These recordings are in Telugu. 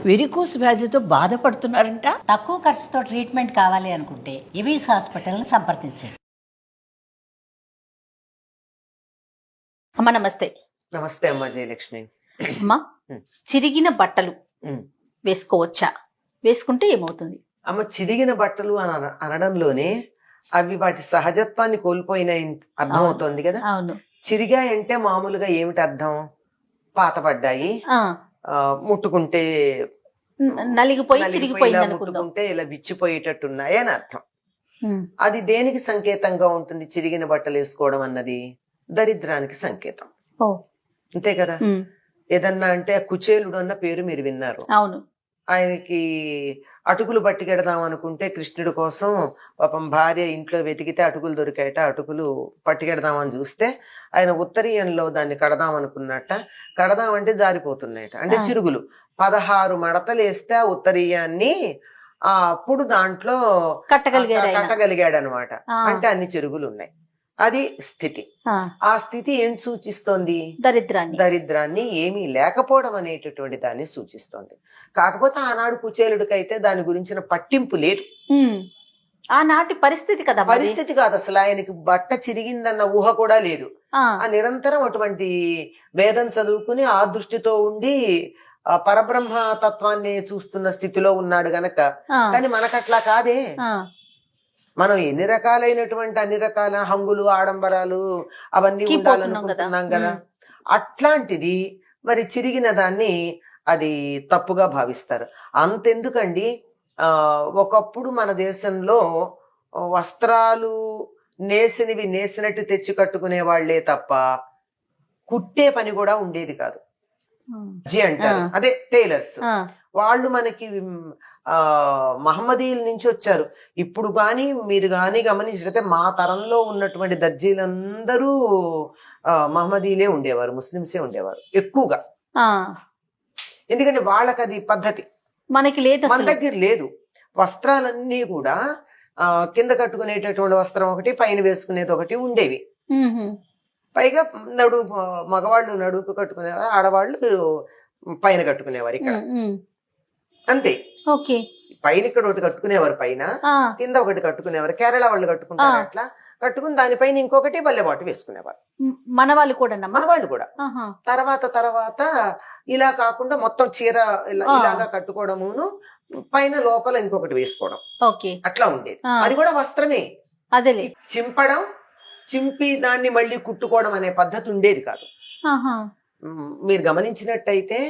వెరికోస్ వ్యాధితో బాధపడుతున్నారంట. తక్కువ ఖర్చుతో ట్రీట్మెంట్ కావాలి అనుకుంటే ఎవిస్ హాస్పిటల్ని సంప్రదించండి. అమ్మ నమస్తే. నమస్తే అమ్మ జయలక్ష్మి. అమ్మా, చిరిగిన బట్టలు వేసుకోవచ్చా? వేసుకుంటే ఏమవుతుంది? అమ్మ, చిరిగిన బట్టలు అని అనడంలోనే అవి వాటి సహజత్వాన్ని కోల్పోయిన అర్థం అవుతోంది కదా. అవును. చిరిగాయంటే మామూలుగా ఏమిటి అర్థం? పాతపడ్డాయి, ముట్టుకుంటే నలిగిపోయి చిరిగిపోయింది అనుకుందాం. ముట్టుకుంటే ఇలా విచ్చిపోయేటట్టున్నాయి అని అర్థం. అది దేనికి సంకేతంగా ఉంటుంది? చిరిగిన బట్టలు వేసుకోవడం అన్నది దరిద్రానికి సంకేతం. అంతే కదా. ఏదన్నా అంటే కుచేలుడు అన్న పేరు మీరు విన్నారు. అవును. ఆయనకి అటుకులు పట్టుకెడదాం అనుకుంటే కృష్ణుడి కోసం పాపం భార్య ఇంట్లో వెతికితే అటుకులు దొరికాయట. అటుకులు పట్టుకెడదామని చూస్తే ఆయన ఉత్తరీయంలో దాన్ని కడదాం అనుకున్నట్ట. కడదామంటే జారిపోతున్నాయట, అంటే చిరుగులు. 16 మడతలు వేస్తే ఆ ఉత్తరీయాన్ని అప్పుడు దాంట్లో కట్టగలిగాడు అనమాట. అంటే అన్ని చిరుగులు ఉన్నాయి. అది స్థితి. ఆ స్థితి ఏం సూచిస్తోంది? దరిద్రాన్ని, ఏమీ లేకపోవడం అనేటటువంటి దాన్ని సూచిస్తోంది. కాకపోతే ఆనాడు కుచేలుడికైతే దాని గురించిన పట్టింపు లేదు. ఆనాటి పరిస్థితి కదా. పరిస్థితి కాదు అసలు. ఆయనకి బట్ట చిరిగిందన్న ఊహ కూడా లేదు. ఆ నిరంతరం అటువంటి వేదం చదువుకుని ఆ దృష్టితో ఉండి పరబ్రహ్మ తత్వాన్ని చూస్తున్న స్థితిలో ఉన్నాడు గనక. కానీ మనకట్లా కాదే. మనం అన్ని రకాల హంగులు, ఆడంబరాలు అవన్నీ ఉండాలనుకుంటున్నాం కదా. అట్లాంటిది మరి చిరిగిన దాన్ని అది తప్పుగా భావిస్తారు. అంతెందుకండి, ఒకప్పుడు మన దేశంలో వస్త్రాలు నేసినవి నేసినట్టు తెచ్చి కట్టుకునే వాళ్లే తప్ప కుట్టే పని కూడా ఉండేది కాదు. అంటారు, అదే టైలర్స్. వాళ్ళు మనకి మహమ్మదీయుల నుంచి వచ్చారు. ఇప్పుడు గాని మీరు గాని గమనించినట్లయితే మా తరంలో ఉన్నటువంటి దర్జీలందరూ మహమ్మదీయులే ఉండేవారు, ముస్లింసే ఉండేవారు ఎక్కువగా. ఎందుకంటే వాళ్ళకి అది పద్ధతి. మనకి లేదు, మన దగ్గర లేదు. వస్త్రాలన్నీ కూడా కింద కట్టుకునేటటువంటి వస్త్రం ఒకటి, పైన వేసుకునేది ఒకటి ఉండేవి. పైగా మగవాళ్ళు నడుపు కట్టుకునేవారు, ఆడవాళ్ళు పైన కట్టుకునేవారు. ఇక్కడ అంతే. పైన ఇక్కడ ఒకటి కట్టుకునేవారు, పైన కింద ఒకటి కట్టుకునేవారు. కేరళ వాళ్ళు కట్టుకుంటారు అట్లా. కట్టుకుని దానిపైన ఇంకొకటి బల్లెబాటు వేసుకునేవారు. మన వాళ్ళు కూడా. తర్వాత ఇలా కాకుండా మొత్తం చీర ఇలాగా కట్టుకోవడమును, పైన లోపల ఇంకొకటి వేసుకోవడం, అట్లా ఉండేది. అది కూడా వస్త్రమే. అదే చింపి దాన్ని మళ్ళీ కుట్టుకోవడం అనే పద్ధతి ఉండేది కాదు. మీరు గమనించినట్టయితే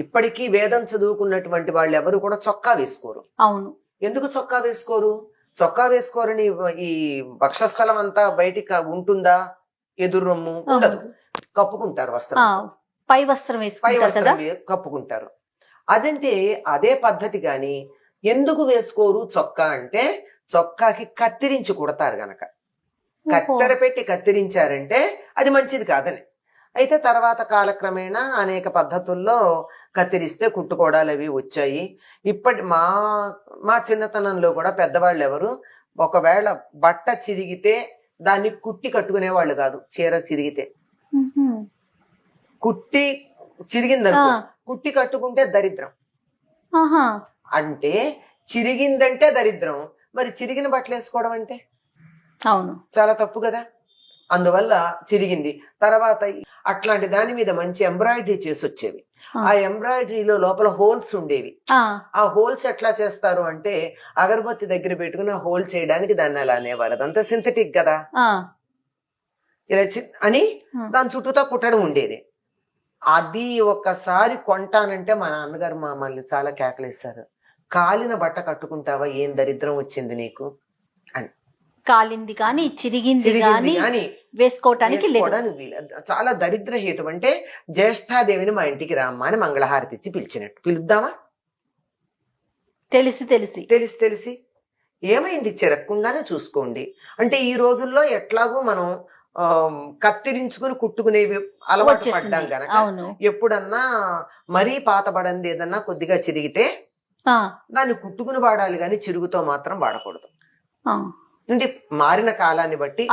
ఇప్పటికీ వేదం చదువుకున్నటువంటి వాళ్ళు ఎవరు కూడా చొక్కా వేసుకోరు. అవును. ఎందుకు చొక్కా వేసుకోరు? చొక్కా వేసుకోరని ఈ వక్షస్థలం అంతా బయటికి ఉంటుందా? ఎదురు రొమ్ము ఉండదు, కప్పుకుంటారు వస్త్రం. పై వస్త్రం కప్పుకుంటారు. అదంటే అదే పద్ధతి. గాని ఎందుకు వేసుకోరు చొక్కా అంటే, చొక్కాకి కత్తిరించి కుడతారు గనక. కత్తెర పెట్టి కత్తిరించారంటే అది మంచిది కాదని. అయితే తర్వాత కాలక్రమేణా అనేక పద్ధతుల్లో కత్తిరిస్తే కుట్టుకోవడాలు అవి వచ్చాయి. ఇప్పటి మా చిన్నతనంలో కూడా పెద్దవాళ్ళు ఎవరు ఒకవేళ బట్ట చిరిగితే దాన్ని కుట్టి కట్టుకునే వాళ్ళు కాదు. చీర చిరిగితే కుట్టి చిరిగిందనుకో, కుట్టి కట్టుకుంటే దరిద్రం. అంటే చిరిగిందంటే దరిద్రం. మరి చిరిగిన బట్టలు వేసుకోవడం అంటే అవును, చాలా తప్పు కదా. అందువల్ల చిరిగింది. తర్వాత అట్లాంటి దాని మీద మంచి ఎంబ్రాయిడరీ చేసి వచ్చేవి. ఆ ఎంబ్రాయిడరీలో లోపల హోల్స్ ఉండేవి. ఆ హోల్స్ ఎట్లా చేస్తారు అంటే, అగరబత్తి దగ్గర పెట్టుకుని ఆ హోల్ చేయడానికి దాన్ని అలా అనేవారు. అదంతా సింథటిక్ కదా. ఇలా అని దాని చుట్టూతో కుట్టడం ఉండేది. అది ఒకసారి కొంటానంటే మా నాన్నగారు మమ్మల్ని చాలా కేకలేస్తారు. కాలిన బట్ట కట్టుకుంటావా, ఏం దరిద్రం వచ్చింది నీకు అని. కాలింది కానీ చిరిగింది కానీ వేసుకోవటానికి చాలా దరిద్ర హేతు. అంటే జ్యేష్ఠాదేవిని మా ఇంటికి రామ్మా అని మంగళహారతి ఇచ్చి పిలిచినట్టు. పిలుద్దామా? తెలిసి ఏమైంది, చెరక్కుండానే చూసుకోండి అంటే. ఈ రోజుల్లో ఎట్లాగో మనం కత్తిరించుకుని కుట్టుకునేవి అలవాటు పడ్డాం గనక, ఎప్పుడన్నా మరీ పాతబడింది ఏదన్నా కొద్దిగా చిరిగితే దాన్ని కుట్టుకుని వాడాలి గాని చిరుగుతో మాత్రం వాడకూడదు. అంటే మారిన కాలాన్ని బట్టి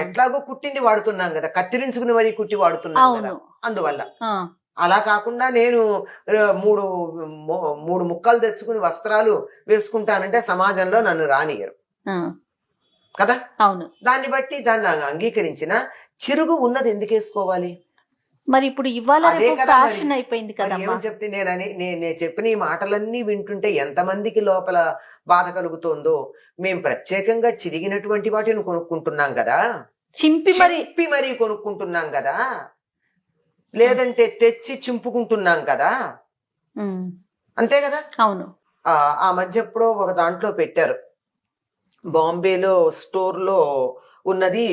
ఎట్లాగో కుట్టింది వాడుతున్నాం కదా, కత్తిరించుకుని మరీ కుట్టి వాడుతున్నాం కదా. అందువల్ల అలా కాకుండా నేను మూడు మూడు ముక్కలు తెచ్చుకుని వస్త్రాలు వేసుకుంటానంటే సమాజంలో నన్ను రానియరు కదా. అవును. దాన్ని బట్టి దాన్ని అంగీకరించిన చిరుగు ఉన్నది ఎందుకు వేసుకోవాలి? మరి ఇప్పుడు ఇవాళ అదే కదా ఫ్యాషన్ అయిపోయింది కదా. ఏమని చెప్తే నేను చెప్పిన ఈ మాటలన్నీ వింటుంటే ఎంతమందికి లోపల బాధ కలుగుతోందో. మేము ప్రత్యేకంగా చిరిగినటువంటి వాటిని కొనుక్కుంటున్నాం కదా, చింపి మరీ కొనుక్కుంటున్నాం కదా, లేదంటే తెచ్చి చింపుకుంటున్నాం కదా, అంతే కదా. అవును. ఆ మధ్య ఎప్పుడో ఒక దాంట్లో పెట్టారు, బాంబేలో స్టోర్ లో ఉన్నది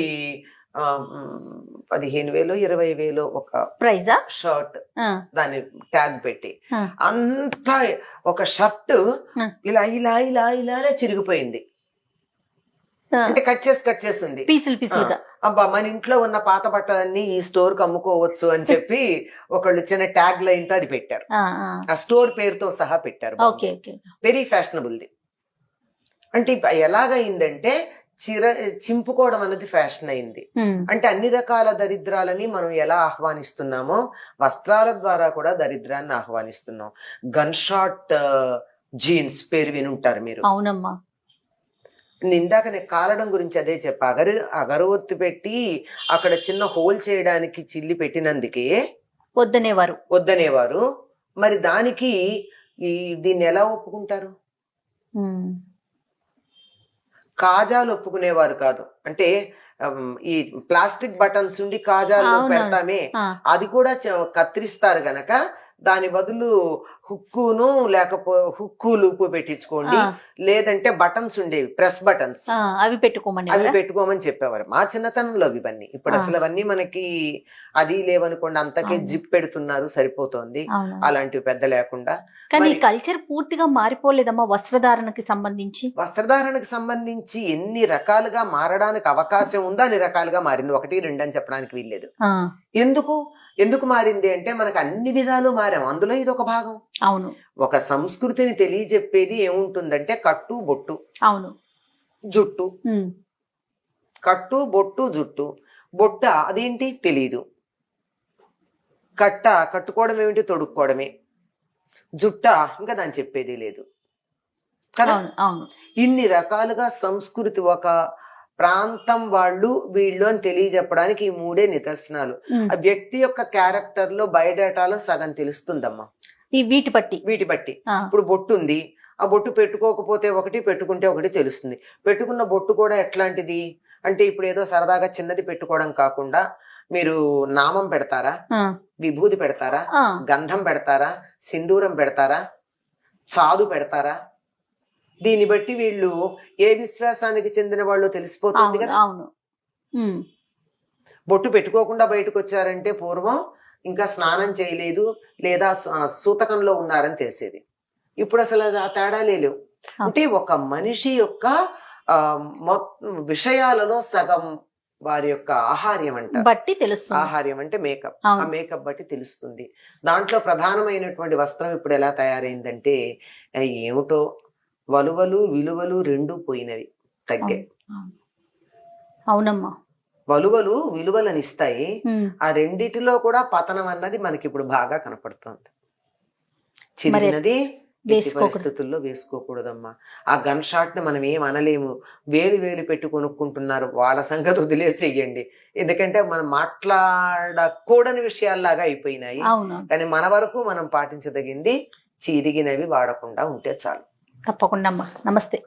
15,000 20,000 ఒక ప్రైజా షర్ట్, దాన్ని ట్యాగ్ పెట్టి అంతా ఒక షర్ట్ ఇలా ఇలా ఇలా ఇలానే చిరిగిపోయింది. అంటే కట్ చేసి ఉంది పీసులుగా. అబ్బా మన ఇంట్లో ఉన్న పాత బట్టలన్నీ ఈ స్టోర్ కి అమ్ముకోవచ్చు అని చెప్పి ఒకళ్ళు చిన్న ట్యాగ్ లైన్ తో అది పెట్టారు. ఆ స్టోర్ పేరుతో సహా పెట్టారు. Very fashionable the. అంటే ఎలాగైందంటే చింపుకోవడం అనేది ఫ్యాషన్ అయింది. అంటే అన్ని రకాల దరిద్రాలని మనం ఎలా ఆహ్వానిస్తున్నామో వస్త్రాల ద్వారా కూడా దరిద్రాన్ని ఆహ్వానిస్తున్నాం. గన్ షాట్ జీన్స్ పేరు వినుంటారు మీరు. అవునమ్మా. ఇందాక నేను కాలడం గురించి అదే చెప్పా. అగరవత్తు పెట్టి అక్కడ చిన్న హోల్ చేయడానికి చిల్లి పెట్టినందుకే వద్దనేవారు. మరి దానికి దీన్ని ఎలా ఒప్పుకుంటారు? కాజాలు ఒప్పుకునేవారు కాదు. అంటే ఈ ప్లాస్టిక్ బటన్స్ ఉండి కాజాలు పెడతామే, అది కూడా కత్తిరిస్తారు గనక దాని బదులు హుక్కును హుక్కులు పెట్టించుకోండి, లేదంటే బటన్స్ ఉండేవి, ప్రెస్ బటన్స్, అవి పెట్టుకోమని చెప్పేవారు మా చిన్నతనంలో ఇవన్నీ. ఇప్పుడు అసలు అవన్నీ మనకి అది లేవనుకోండి, అంతకే జిప్ పెడుతున్నారు సరిపోతోంది, అలాంటివి పెద్ద లేకుండా. కానీ కల్చర్ పూర్తిగా మారిపోలేదమ్మా వస్త్రధారణకి సంబంధించి. ఎన్ని రకాలుగా మారడానికి అవకాశం ఉందో అన్ని రకాలుగా మారింది. 1, 2 అని చెప్పడానికి వీల్లేదు. ఎందుకు మారింది అంటే మనకు అన్ని విధాలు మారాం, అందులో ఇది ఒక భాగం. అవును. ఒక సంస్కృతిని తెలియజెప్పేది ఏముంటుందంటే కట్టు బొట్టు, అవును, జుట్టు. కట్టు బొట్టు జుట్టు. బొట్ట అదేంటి తెలీదు, కట్టుకోవడం ఏమిటి తొడుక్కోవడమే, జుట్ట ఇంకా దాన్ని చెప్పేది లేదు కదా. ఇన్ని రకాలుగా సంస్కృతి, ఒక ప్రాంతం వాళ్ళు వీళ్ళు అని తెలియజెప్పడానికి ఈ 3 నిదర్శనాలు. ఆ వ్యక్తి యొక్క క్యారెక్టర్ లో బయోడేటాలో సగం తెలుస్తుందమ్మా వీటి బట్టి. ఇప్పుడు బొట్టు ఉంది, ఆ బొట్టు పెట్టుకోకపోతే ఒకటి, పెట్టుకుంటే ఒకటి తెలుస్తుంది. పెట్టుకున్న బొట్టు కూడా ఎట్లాంటిది అంటే ఇప్పుడు ఏదో సరదాగా చిన్నది పెట్టుకోవడం కాకుండా మీరు నామం పెడతారా, విభూది పెడతారా, గంధం పెడతారా, సింధూరం పెడతారా, చాదు పెడతారా, దీన్ని బట్టి వీళ్ళు ఏ విశ్వాసానికి చెందిన వాళ్ళు తెలిసిపోతుంది కదా. బొట్టు పెట్టుకోకుండా బయటకు వచ్చారంటే పూర్వం ఇంకా స్నానం చేయలేదు లేదా సూతకంలో ఉన్నారని తెలిసేది. ఇప్పుడు అసలు ఆ తేడాలే లేవు. అంటే ఒక మనిషి యొక్క విషయాలలో సగం వారి యొక్క ఆహార్యం బట్టి తెలుస్తుంది. ఆహార్యం అంటే మేకప్, ఆ మేకప్ బట్టి తెలుస్తుంది. దాంట్లో ప్రధానమైనటువంటి వస్త్రం ఇప్పుడు ఎలా తయారైందంటే ఏమిటో వలువలు విలువలు 2 పోయినవి, తగ్గాయి. అవునమ్మా. వలువలు విలువలను ఇస్తాయి, ఆ రెండిటిలో కూడా పతనం అన్నది మనకి ఇప్పుడు బాగా కనపడుతుంది. చిన్నది పరిస్థితుల్లో వేసుకోకూడదమ్మా. ఆ గన్ షాట్ ని మనం ఏం అనలేము, వేలు పెట్టి కొనుక్కుంటున్నారు, వాళ్ళ సంగతి వదిలేసేయండి. ఎందుకంటే మనం మాట్లాడకూడని విషయాల్లాగా అయిపోయినాయి. కానీ మన వరకు మనం పాటించదగింది చిరిగినవి వాడకుండా ఉంటే చాలు. తప్పకుండా అమ్మా. నమస్తే.